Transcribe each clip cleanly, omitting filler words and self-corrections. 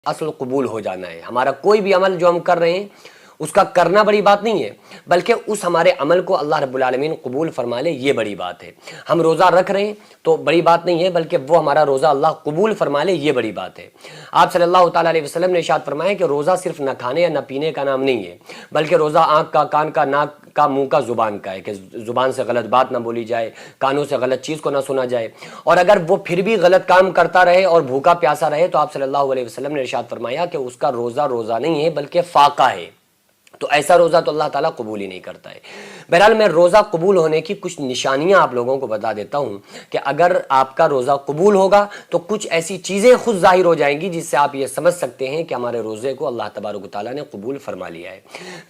اصل قبول ہو جانا ہے. ہمارا کوئی بھی عمل جو ہم کر رہے ہیں اس کا کرنا بڑی بات نہیں ہے، بلکہ اس ہمارے عمل کو اللہ رب العالمین قبول فرما لے، یہ بڑی بات ہے. ہم روزہ رکھ رہے ہیں تو بڑی بات نہیں ہے، بلکہ وہ ہمارا روزہ اللہ قبول فرما لے، یہ بڑی بات ہے. آپ صلی اللہ تعالیٰ علیہ وسلم نے ارشاد فرمایا کہ روزہ صرف نہ کھانے یا نہ پینے کا نام نہیں ہے، بلکہ روزہ آنکھ کا، کان کا، ناک کا، منہ کا، زبان کا ہے، کہ زبان سے غلط بات نہ بولی جائے، کانوں سے غلط چیز کو نہ سنا جائے. اور اگر وہ پھر بھی غلط کام کرتا رہے اور بھوکا پیاسا رہے تو آپ صلی اللہ علیہ وسلم نے ارشاد فرمایا کہ اس کا روزہ روزہ نہیں ہے بلکہ فاقہ ہے. تو ایسا روزہ تو اللہ تعالیٰ قبول ہی نہیں کرتا ہے. بہرحال میں روزہ قبول ہونے کی کچھ نشانیاں آپ لوگوں کو بتا دیتا ہوں کہ اگر آپ کا روزہ قبول ہوگا تو کچھ ایسی چیزیں خود ظاہر ہو جائیں گی جس سے آپ یہ سمجھ سکتے ہیں کہ ہمارے روزے کو اللہ تبارک و تعالیٰ نے قبول فرما لیا ہے.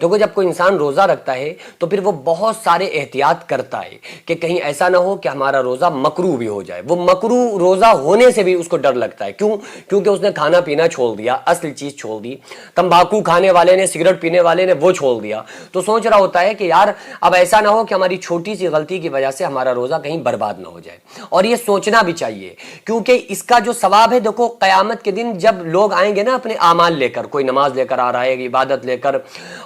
دیکھو جب کوئی انسان روزہ رکھتا ہے تو پھر وہ بہت سارے احتیاط کرتا ہے کہ کہیں ایسا نہ ہو کہ ہمارا روزہ مکروہ بھی ہو جائے. وہ مکروہ روزہ ہونے سے بھی اس کو ڈر لگتا ہے. کیوں؟ کیونکہ اس نے کھانا پینا چھوڑ دیا، اصل چیز چھوڑ دی. تمباکو کھانے والے نے، سگریٹ پینے والے نے وہ چھوڑ دیا، تو سوچ رہا ہوتا ہے کہ یار اب ایسا نہ ہو کہ ہماری چھوٹی سی غلطی کی وجہ سے ہمارا روزہ کہیں برباد نہ ہو جائے. اور یہ سوچنا بھی چاہیے کیونکہ اس کا جو ثواب ہے، دیکھو قیامت کے دن جب لوگ آئیں گے نا اپنے اعمال لے کر، کوئی نماز لے کر آ رہا ہے، عبادت لے کر،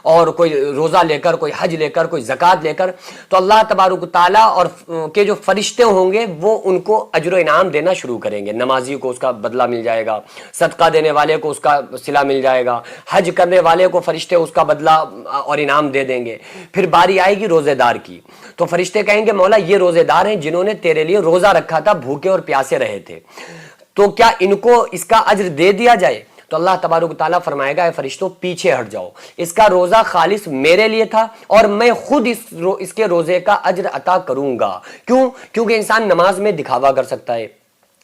اور کوئی روزہ لے کر، کوئی حج لے کر، کوئی زکوٰۃ لے کر، تو اللہ تبارک و تعالیٰ اور کے جو فرشتے ہوں گے وہ ان کو اجر و انعام دینا شروع کریں گے. نمازی کو اس کا بدلہ مل جائے گا، صدقہ دینے والے کو اس کا صلہ مل جائے گا، حج کرنے والے کو فرشتے اس کا بدلہ اور انعام دے دیں گے. پھر باری آئے گی روزے دار کی، تو فرشتے کہیں گے مولا یہ روزے دار ہیں جنہوں نے تیرے لیے روزہ رکھا تھا، بھوکے اور پیاسے رہے تھے، تو کیا ان کو اس کا اجر دے دیا جائے؟ تو اللہ تبارک و تعالیٰ فرمائے گا اے فرشتوں پیچھے ہٹ جاؤ، اس کا روزہ خالص میرے لیے تھا اور میں خود اس کے روزے کا اجر عطا کروں گا. کیوں؟ کیونکہ انسان نماز میں دکھاوا کر سکتا ہے،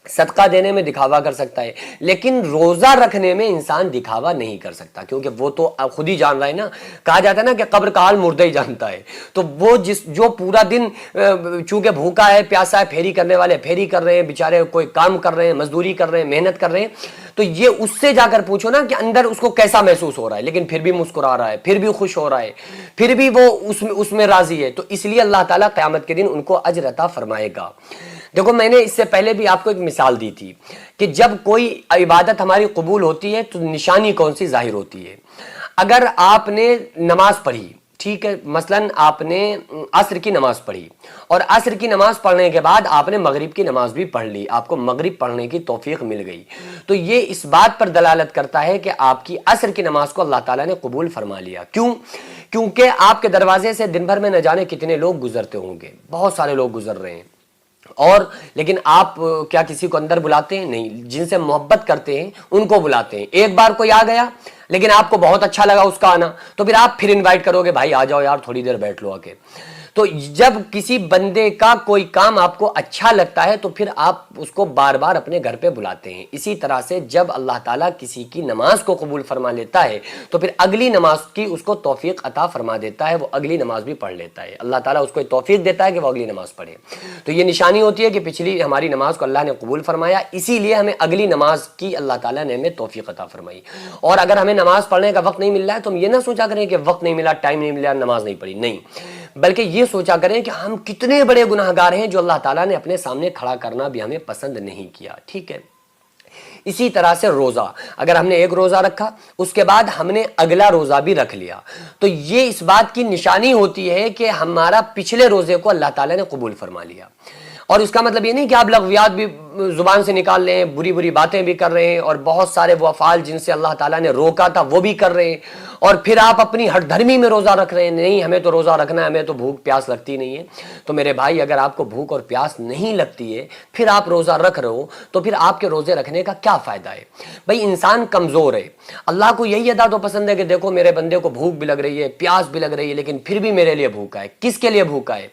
صدقہ دینے میں دکھاوا کر سکتا ہے، لیکن روزہ رکھنے میں انسان دکھاوا نہیں کر سکتا، کیونکہ وہ تو خود ہی جان رہا ہے نا. کہا جاتا ہے نا کہ قبر کا حال مردہ ہی جانتا ہے. تو وہ جو پورا دن چونکہ بھوکا ہے، پیاسا ہے، پھیری کرنے والے پھیری کر رہے ہیں بیچارے، کوئی کام کر رہے ہیں، مزدوری کر رہے ہیں، محنت کر رہے ہیں، تو یہ اس سے جا کر پوچھو نا کہ اندر اس کو کیسا محسوس ہو رہا ہے، لیکن پھر بھی مسکرا رہا ہے، پھر بھی خوش ہو رہا ہے، پھر بھی وہ اس میں راضی ہے. تو اس لیے اللہ تعالیٰ قیامت کے دن ان کو اجر عطا فرمائے گا. دیکھو میں نے اس سے پہلے بھی آپ کو ایک مثال دی تھی کہ جب کوئی عبادت ہماری قبول ہوتی ہے تو نشانی کون سی ظاہر ہوتی ہے. اگر آپ نے نماز پڑھی، ٹھیک ہے، مثلا آپ نے عصر کی نماز پڑھی اور عصر کی نماز پڑھنے کے بعد آپ نے مغرب کی نماز بھی پڑھ لی، آپ کو مغرب پڑھنے کی توفیق مل گئی، تو یہ اس بات پر دلالت کرتا ہے کہ آپ کی عصر کی نماز کو اللہ تعالیٰ نے قبول فرما لیا. کیوں؟ کیونکہ آپ کے دروازے سے دن بھر میں نہ جانے کتنے لوگ گزرتے ہوں گے، بہت سارے لوگ گزر رہے ہیں، اور لیکن آپ کیا کسی کو اندر بلاتے ہیں؟ نہیں. جن سے محبت کرتے ہیں ان کو بلاتے ہیں. ایک بار کوئی آ گیا لیکن آپ کو بہت اچھا لگا اس کا آنا، تو پھر آپ پھر انوائٹ کرو گے، بھائی آ جاؤ یار تھوڑی دیر بیٹھ لو آ کے. تو جب کسی بندے کا کوئی کام آپ کو اچھا لگتا ہے تو پھر آپ اس کو بار بار اپنے گھر پہ بلاتے ہیں. اسی طرح سے جب اللہ تعالیٰ کسی کی نماز کو قبول فرما لیتا ہے تو پھر اگلی نماز کی اس کو توفیق عطا فرما دیتا ہے، وہ اگلی نماز بھی پڑھ لیتا ہے. اللہ تعالیٰ اس کو توفیق دیتا ہے کہ وہ اگلی نماز پڑھے. تو یہ نشانی ہوتی ہے کہ پچھلی ہماری نماز کو اللہ نے قبول فرمایا، اسی لیے ہمیں اگلی نماز کی اللہ تعالیٰ نے ہمیں توفیق عطا فرمائی. اور اگر ہمیں نماز پڑھنے کا وقت نہیں مل رہا ہے تو ہم یہ نہ سوچا کریں کہ وقت نہیں ملا، ٹائم نہیں ملا، نماز نہیں پڑھی، نہیں، بلکہ یہ سوچا کریں کہ ہم کتنے بڑے گناہگار ہیں جو اللہ تعالیٰ نے اپنے سامنے کھڑا کرنا بھی ہمیں پسند نہیں کیا. ٹھیک ہے. اسی طرح سے روزہ، اگر ہم نے ایک روزہ رکھا اس کے بعد ہم نے اگلا روزہ بھی رکھ لیا تو یہ اس بات کی نشانی ہوتی ہے کہ ہمارا پچھلے روزے کو اللہ تعالیٰ نے قبول فرما لیا. اور اس کا مطلب یہ نہیں کہ آپ لغویات بھی زبان سے نکال رہے ہیں، بری بری باتیں بھی کر رہے ہیں، اور بہت سارے وہ افعال جن سے اللہ تعالیٰ نے روکا تھا وہ بھی کر رہے ہیں، اور پھر آپ اپنی ہٹ دھرمی میں روزہ رکھ رہے ہیں. نہیں، ہمیں تو روزہ رکھنا ہے، ہمیں تو بھوک پیاس لگتی نہیں ہے. تو میرے بھائی اگر آپ کو بھوک اور پیاس نہیں لگتی ہے پھر آپ روزہ رکھ رہے ہو تو پھر آپ کے روزے رکھنے کا کیا فائدہ ہے؟ بھائی انسان کمزور ہے، اللہ کو یہی ادا تو پسند ہے کہ دیکھو میرے بندے کو بھوک بھی لگ رہی ہے، پیاس بھی لگ رہی ہے، لیکن پھر بھی میرے لیے بھوکا ہے. کس کے لیے بھوکا ہے؟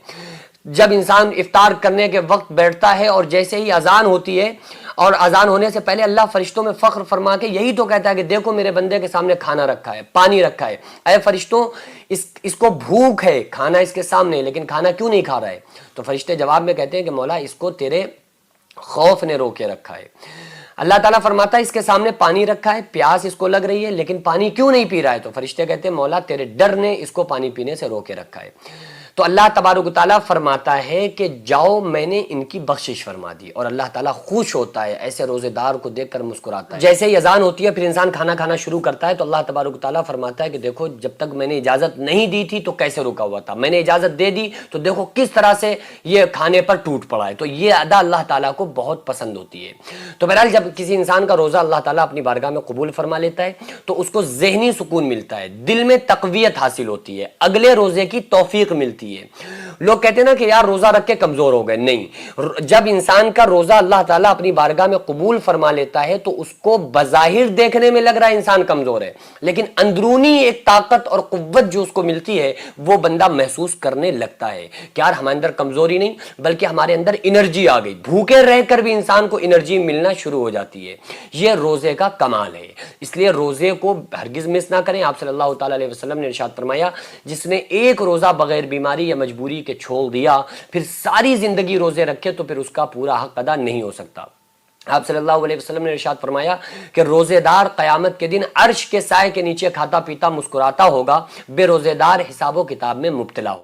جب انسان افطار کرنے کے وقت بیٹھتا ہے اور جیسے ہی اذان ہوتی ہے اور اذان ہونے سے پہلے اللہ فرشتوں میں فخر فرما کے یہی تو کہتا ہے کہ دیکھو میرے بندے کے سامنے کھانا رکھا ہے، پانی رکھا ہے، اے فرشتوں اس کو بھوک ہے، کھانا اس کے سامنے، لیکن کھانا کیوں نہیں کھا رہا ہے؟ تو فرشتے جواب میں کہتے ہیں کہ مولا اس کو تیرے خوف نے رو کے رکھا ہے. اللہ تعالیٰ فرماتا ہے اس کے سامنے پانی رکھا ہے، پیاس اس کو لگ رہی ہے لیکن پانی کیوں نہیں پی رہا ہے؟ تو فرشتے کہتے ہیں مولا تیرے ڈر نے اس کو پانی پینے سے رو کے رکھا ہے. تو اللہ تبارک و تعالیٰ فرماتا ہے کہ جاؤ میں نے ان کی بخشش فرما دی، اور اللہ تعالیٰ خوش ہوتا ہے ایسے روزے دار کو دیکھ کر مسکراتا ہے۔ جیسے ہی اذان ہوتی ہے پھر انسان کھانا کھانا شروع کرتا ہے تو اللہ تبارک و تعالیٰ فرماتا ہے کہ دیکھو جب تک میں نے اجازت نہیں دی تھی تو کیسے رکا ہوا تھا، میں نے اجازت دے دی تو دیکھو کس طرح سے یہ کھانے پر ٹوٹ پڑا ہے۔ تو یہ ادا اللہ تعالیٰ کو بہت پسند ہوتی ہے۔ تو بہرحال جب کسی انسان کا روزہ اللہ تعالیٰ اپنی بارگاہ میں قبول فرما لیتا ہے تو اس کو ذہنی سکون ملتا ہے، دل میں تقویت حاصل ہوتی ہے، اگلے روزے کی توفیق ملتی ہے۔ لوگ کہتے ہیں نا کہ یار روزہ رکھ کے کمزور ہو گئے، نہیں، جب انسان کا روزہ اللہ تعالیٰ اپنی بارگاہ میں قبول فرما لیتا ہے تو اس کو بظاہر دیکھنے میں لگ رہا ہے انسان کمزور ہے، لیکن اندرونی ایک طاقت اور قوت جو اس کو ملتی ہے وہ بندہ محسوس کرنے لگتا ہے کہ یار ہمارے اندر کمزوری نہیں بلکہ ہمارے اندر انرجی آ گئی، بھوکے رہ کر بھی انسان کو انرجی ملنا شروع ہو جاتی ہے۔ یہ روزے کا کمال ہے، اس لیے روزے کو ہرگز مس نہ کریں۔ آپ صلی اللہ تعالیٰ علیہ وسلم نے ارشاد فرمایا جس نے ایک روزہ بغیر بیماری یا مجبوری کے چھوڑ دیا پھر ساری زندگی روزے رکھے تو پھر اس کا پورا حق ادا نہیں ہو سکتا۔ آپ صلی اللہ علیہ وسلم نے ارشاد فرمایا کہ روزے دار قیامت کے دن عرش کے سائے کے نیچے کھاتا پیتا مسکراتا ہوگا، بے روزے دار حساب و کتاب میں مبتلا ہو۔